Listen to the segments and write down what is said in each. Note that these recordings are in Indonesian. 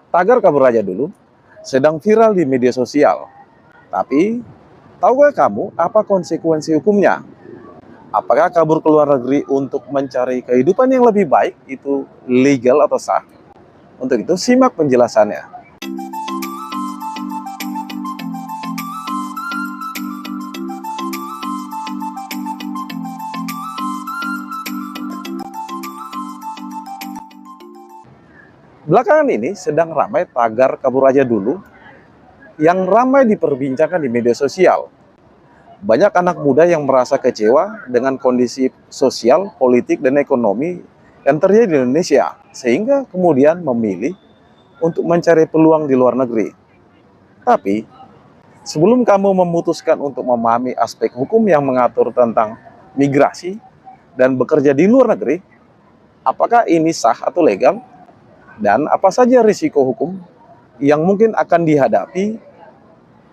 Tagar kabur aja dulu sedang viral di media sosial. Tapi, tahukah kamu apa konsekuensi hukumnya? Apakah kabur ke luar negeri untuk mencari kehidupan yang lebih baik itu legal atau sah? Untuk itu, simak penjelasannya. Belakangan ini sedang ramai tagar kabur aja dulu yang ramai diperbincangkan di media sosial. Banyak anak muda yang merasa kecewa dengan kondisi sosial, politik, dan ekonomi yang terjadi di Indonesia, sehingga kemudian memilih untuk mencari peluang di luar negeri. Tapi, sebelum kamu memutuskan untuk memahami aspek hukum yang mengatur tentang migrasi dan bekerja di luar negeri, apakah ini sah atau legal? Dan apa saja risiko hukum yang mungkin akan dihadapi?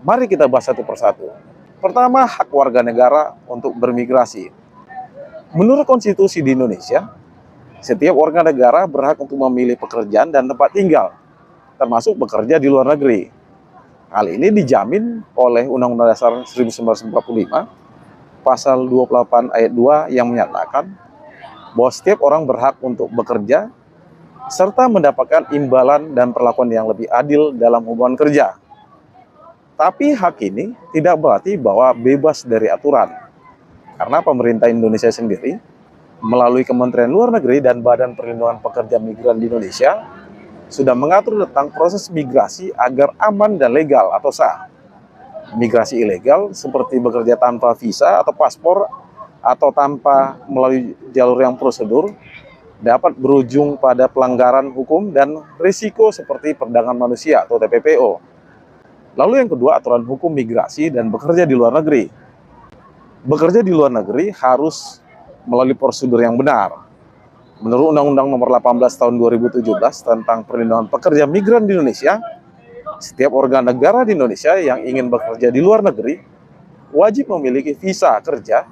Mari kita bahas satu persatu. Pertama, hak warga negara untuk bermigrasi. Menurut konstitusi di Indonesia, setiap warga negara berhak untuk memilih pekerjaan dan tempat tinggal, termasuk bekerja di luar negeri. Hal ini dijamin oleh Undang-Undang Dasar 1945, pasal 28 ayat 2 yang menyatakan bahwa setiap orang berhak untuk bekerja serta mendapatkan imbalan dan perlakuan yang lebih adil dalam hubungan kerja. Tapi hak ini tidak berarti bahwa bebas dari aturan, karena pemerintah Indonesia sendiri melalui Kementerian Luar Negeri dan Badan Perlindungan Pekerja Migran di Indonesia sudah mengatur tentang proses migrasi agar aman dan legal atau sah. Migrasi ilegal seperti bekerja tanpa visa atau paspor atau tanpa melalui jalur yang prosedur dapat berujung pada pelanggaran hukum dan risiko seperti perdagangan manusia atau TPPO. Lalu yang kedua, aturan hukum migrasi dan bekerja di luar negeri. Bekerja di luar negeri harus melalui prosedur yang benar. Menurut Undang-Undang Nomor 18 Tahun 2017 tentang Perlindungan Pekerja Migran di Indonesia, setiap warga negara di Indonesia yang ingin bekerja di luar negeri wajib memiliki visa kerja,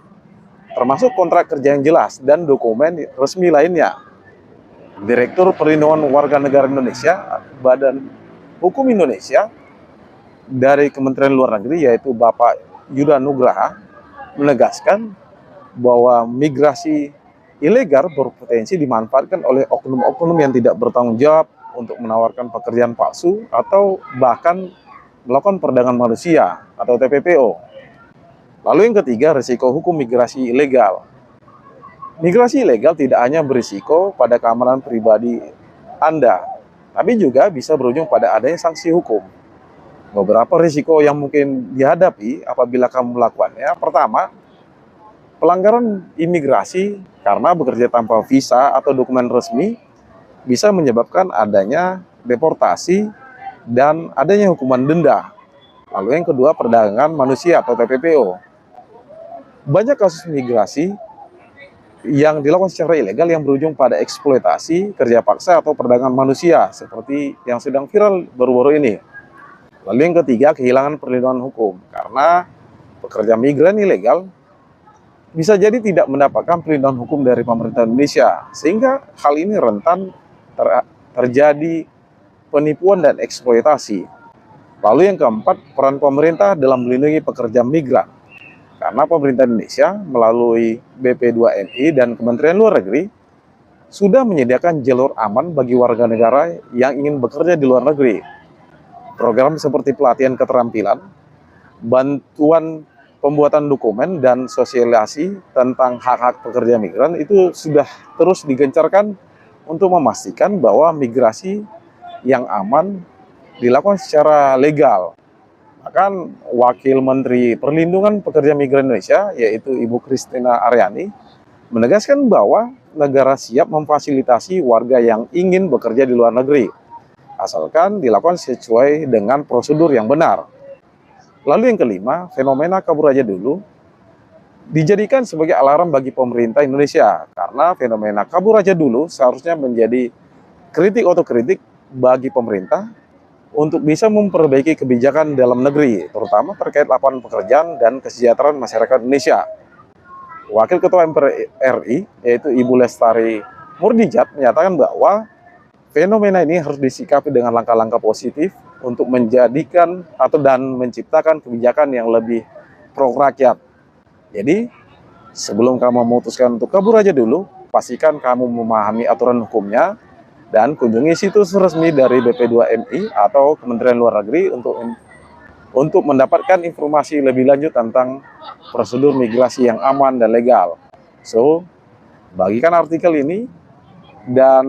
termasuk kontrak kerja yang jelas dan dokumen resmi lainnya. Direktur Perlindungan Warga Negara Indonesia, Badan Hukum Indonesia, dari Kementerian Luar Negeri, yaitu Bapak Yuda Nugraha, menegaskan bahwa migrasi ilegal berpotensi dimanfaatkan oleh oknum-oknum yang tidak bertanggung jawab untuk menawarkan pekerjaan palsu atau bahkan melakukan perdagangan manusia atau TPPO. Lalu yang ketiga, risiko hukum migrasi ilegal. Migrasi ilegal tidak hanya berisiko pada keamanan pribadi Anda, tapi juga bisa berujung pada adanya sanksi hukum. Beberapa risiko yang mungkin dihadapi apabila kamu melakukannya. Pertama, pelanggaran imigrasi karena bekerja tanpa visa atau dokumen resmi bisa menyebabkan adanya deportasi dan adanya hukuman denda. Lalu yang kedua, perdagangan manusia atau TPPO. Banyak kasus migrasi yang dilakukan secara ilegal yang berujung pada eksploitasi, kerja paksa, atau perdagangan manusia, seperti yang sedang viral baru-baru ini. Lalu yang ketiga, kehilangan perlindungan hukum, karena pekerja migran ilegal bisa jadi tidak mendapatkan perlindungan hukum dari pemerintah Indonesia, sehingga hal ini rentan terjadi penipuan dan eksploitasi. Lalu yang keempat, peran pemerintah dalam melindungi pekerja migran. Karena pemerintah Indonesia melalui BP2MI dan Kementerian Luar Negeri sudah menyediakan jalur aman bagi warga negara yang ingin bekerja di luar negeri. Program seperti pelatihan keterampilan, bantuan pembuatan dokumen, dan sosialisasi tentang hak-hak pekerja migran itu sudah terus digencarkan untuk memastikan bahwa migrasi yang aman dilakukan secara legal. Bahkan Wakil Menteri Perlindungan Pekerja Migran Indonesia, yaitu Ibu Christina Aryani, menegaskan bahwa negara siap memfasilitasi warga yang ingin bekerja di luar negeri, asalkan dilakukan sesuai dengan prosedur yang benar. Lalu yang kelima, fenomena kabur aja dulu dijadikan sebagai alarm bagi pemerintah Indonesia, karena fenomena kabur aja dulu seharusnya menjadi kritik otokritik bagi pemerintah untuk bisa memperbaiki kebijakan dalam negeri, terutama terkait lapangan pekerjaan dan kesejahteraan masyarakat Indonesia. Wakil Ketua MPR RI, yaitu Ibu Lestari Murdijat, menyatakan bahwa fenomena ini harus disikapi dengan langkah-langkah positif untuk menjadikan dan menciptakan kebijakan yang lebih pro rakyat. Jadi, sebelum kamu memutuskan untuk kabur aja dulu, pastikan kamu memahami aturan hukumnya dan kunjungi situs resmi dari BP2MI atau Kementerian Luar Negeri untuk mendapatkan informasi lebih lanjut tentang prosedur migrasi yang aman dan legal. So, bagikan artikel ini dan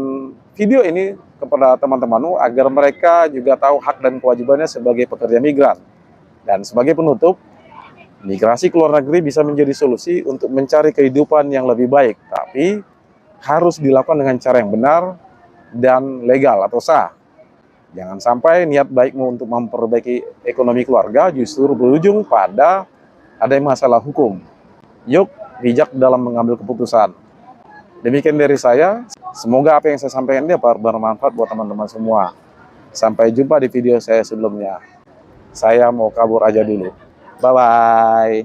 video ini kepada teman-temanmu agar mereka juga tahu hak dan kewajibannya sebagai pekerja migran. Dan sebagai penutup, migrasi ke luar negeri bisa menjadi solusi untuk mencari kehidupan yang lebih baik, tapi harus dilakukan dengan cara yang benar dan legal atau sah. Jangan sampai niat baikmu untuk memperbaiki ekonomi keluarga justru berujung pada ada masalah hukum. Yuk, bijak dalam mengambil keputusan. Demikian dari saya, semoga apa yang saya sampaikan ini bermanfaat buat teman-teman semua. Sampai jumpa di video saya sebelumnya. Saya mau kabur aja dulu. Bye-bye.